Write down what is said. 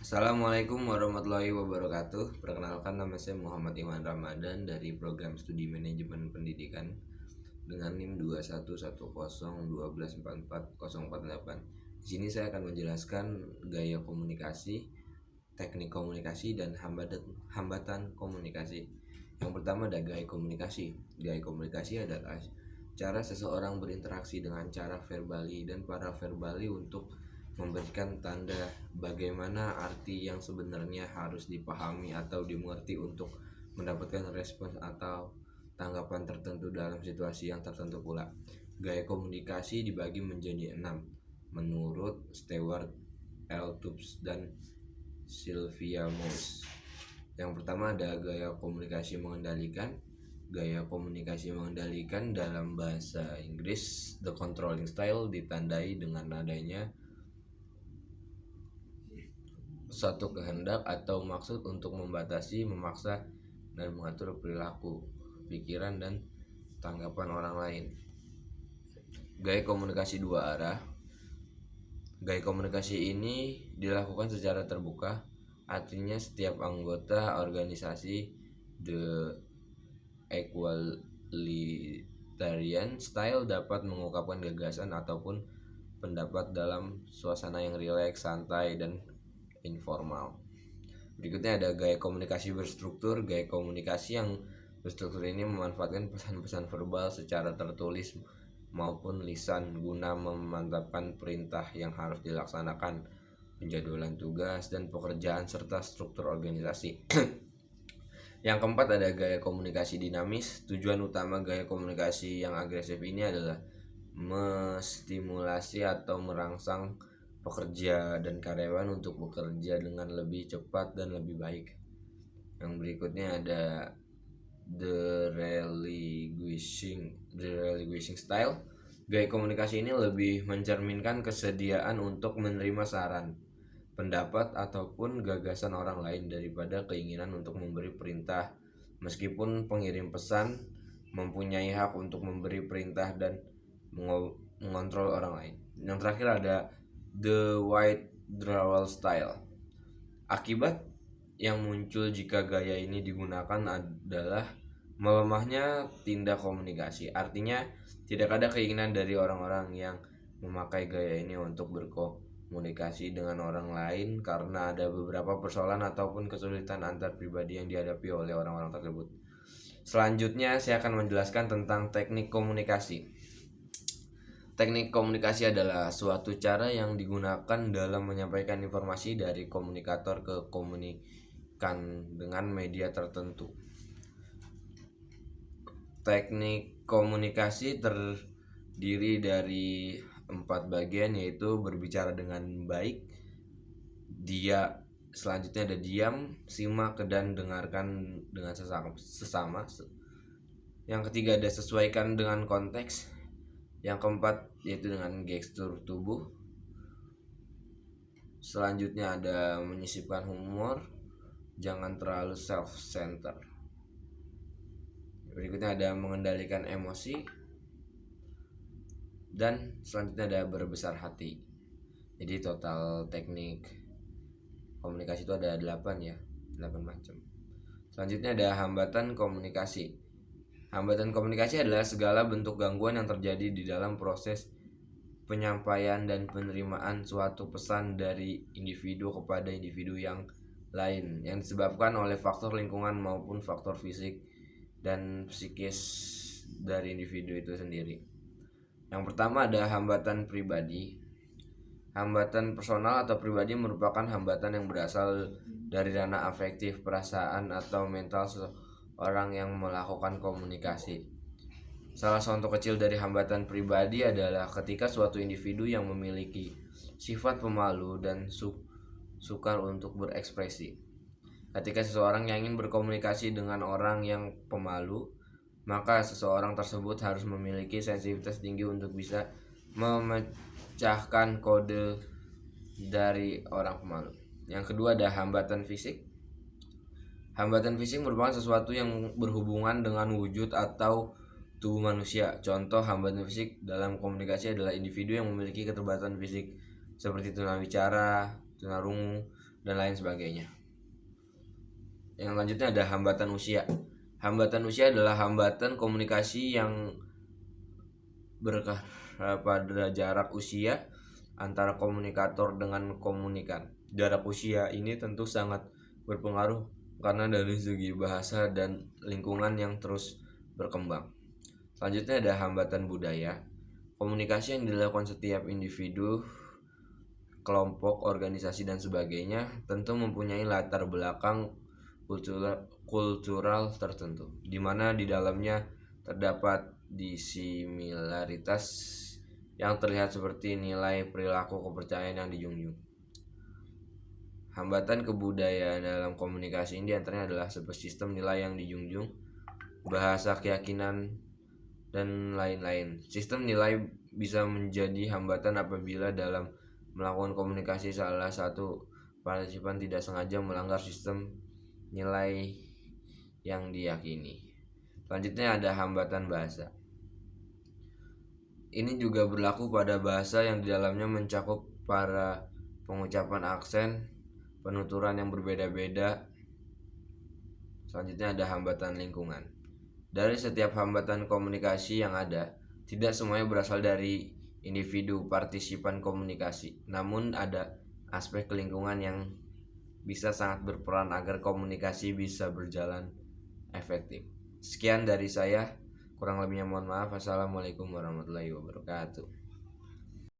Assalamualaikum warahmatullahi wabarakatuh. Perkenalkan, nama saya Muhammad Iwan Ramadan dari program studi manajemen pendidikan dengan NIM 2110121444048. Di sini saya akan menjelaskan gaya komunikasi, teknik komunikasi, dan hambatan komunikasi. Yang pertama ada gaya komunikasi. Gaya komunikasi adalah cara seseorang berinteraksi dengan cara verbali dan paraverbali untuk memberikan tanda bagaimana arti yang sebenarnya harus dipahami atau dimengerti untuk mendapatkan respons atau tanggapan tertentu dalam situasi yang tertentu pula. Gaya komunikasi dibagi menjadi 6 menurut Stewart L. Tubbs dan Sylvia Moss. Yang pertama ada gaya komunikasi mengendalikan. Gaya komunikasi mengendalikan dalam bahasa Inggris, the controlling style, ditandai dengan adanya suatu kehendak atau maksud untuk membatasi, memaksa, dan mengatur perilaku, pikiran, dan tanggapan orang lain. Gaya komunikasi dua arah. Gaya komunikasi ini dilakukan secara terbuka, artinya setiap anggota organisasi the equalitarian style dapat mengungkapkan gagasan ataupun pendapat dalam suasana yang rileks, santai, dan informal. Berikutnya ada gaya komunikasi berstruktur. Gaya komunikasi yang berstruktur ini memanfaatkan pesan-pesan verbal secara tertulis maupun lisan guna memantapkan perintah yang harus dilaksanakan, penjadwalan tugas dan pekerjaan, serta struktur organisasi. Yang keempat ada gaya komunikasi dinamis. Tujuan utama gaya komunikasi yang agresif ini adalah menstimulasi atau merangsang pekerja dan karyawan untuk bekerja dengan lebih cepat dan lebih baik. Yang berikutnya ada the relinquishing style. Gaya komunikasi ini lebih mencerminkan kesediaan untuk menerima saran, pendapat, ataupun gagasan orang lain daripada keinginan untuk memberi perintah, meskipun pengirim pesan mempunyai hak untuk memberi perintah dan mengontrol orang lain. Yang terakhir ada the white drawal style. Akibat yang muncul jika gaya ini digunakan adalah melemahnya tindak komunikasi. Artinya tidak ada keinginan dari orang-orang yang memakai gaya ini untuk berkomunikasi dengan orang lain karena ada beberapa persoalan ataupun kesulitan antar pribadi yang dihadapi oleh orang-orang tersebut. Selanjutnya saya akan menjelaskan tentang teknik komunikasi. Teknik komunikasi adalah suatu cara yang digunakan dalam menyampaikan informasi dari komunikator ke komunikan dengan media tertentu. Teknik komunikasi terdiri dari 4 bagian, yaitu berbicara dengan baik, selanjutnya ada diam, simak, dan dengarkan dengan sesama. Yang ketiga ada sesuaikan dengan konteks. Yang keempat yaitu dengan gestur tubuh. Selanjutnya ada menyisipkan humor, jangan terlalu self-center. Berikutnya ada mengendalikan emosi, dan selanjutnya ada berbesar hati. Jadi total teknik komunikasi itu ada 8 macam. Selanjutnya ada hambatan komunikasi. Hambatan komunikasi adalah segala bentuk gangguan yang terjadi di dalam proses penyampaian dan penerimaan suatu pesan dari individu kepada individu yang lain, yang disebabkan oleh faktor lingkungan maupun faktor fisik dan psikis dari individu itu sendiri. Yang pertama ada hambatan pribadi. Hambatan personal atau pribadi merupakan hambatan yang berasal dari ranah afektif, perasaan, atau mental seseorang yang melakukan komunikasi. Salah satu kecil dari hambatan pribadi adalah ketika suatu individu yang memiliki sifat pemalu dan sukar untuk berekspresi. Ketika seseorang yang ingin berkomunikasi dengan orang yang pemalu, maka seseorang tersebut harus memiliki sensitivitas tinggi untuk bisa memecahkan kode dari orang pemalu. Yang kedua ada hambatan fisik. Hambatan fisik merupakan sesuatu yang berhubungan dengan wujud atau tubuh manusia. Contoh hambatan fisik dalam komunikasi adalah individu yang memiliki keterbatasan fisik seperti tunawicara, tunarungu, dan lain sebagainya. Yang selanjutnya ada hambatan usia. Hambatan usia adalah hambatan komunikasi yang berkah pada jarak usia antara komunikator dengan komunikan. Jarak usia ini tentu sangat berpengaruh karena dari segi bahasa dan lingkungan yang terus berkembang. Selanjutnya ada hambatan budaya. Komunikasi yang dilakukan setiap individu, kelompok, organisasi, dan sebagainya tentu mempunyai latar belakang kultural tertentu, di mana di dalamnya terdapat disimilaritas yang terlihat seperti nilai, perilaku, kepercayaan yang dijunjung. Hambatan kebudayaan dalam komunikasi ini diantaranya adalah sebuah sistem nilai yang dijunjung, bahasa, keyakinan, dan lain-lain. Sistem nilai bisa menjadi hambatan apabila dalam melakukan komunikasi salah satu partisipan tidak sengaja melanggar sistem nilai yang diyakini. Selanjutnya ada hambatan bahasa. Ini juga berlaku pada bahasa yang di dalamnya mencakup para pengucapan aksen, penuturan yang berbeda-beda. Selanjutnya ada hambatan lingkungan. Dari setiap hambatan komunikasi yang ada, tidak semuanya berasal dari individu partisipan komunikasi, namun ada aspek lingkungan yang bisa sangat berperan agar komunikasi bisa berjalan efektif. Sekian dari saya, kurang lebihnya mohon maaf. Assalamualaikum warahmatullahi wabarakatuh.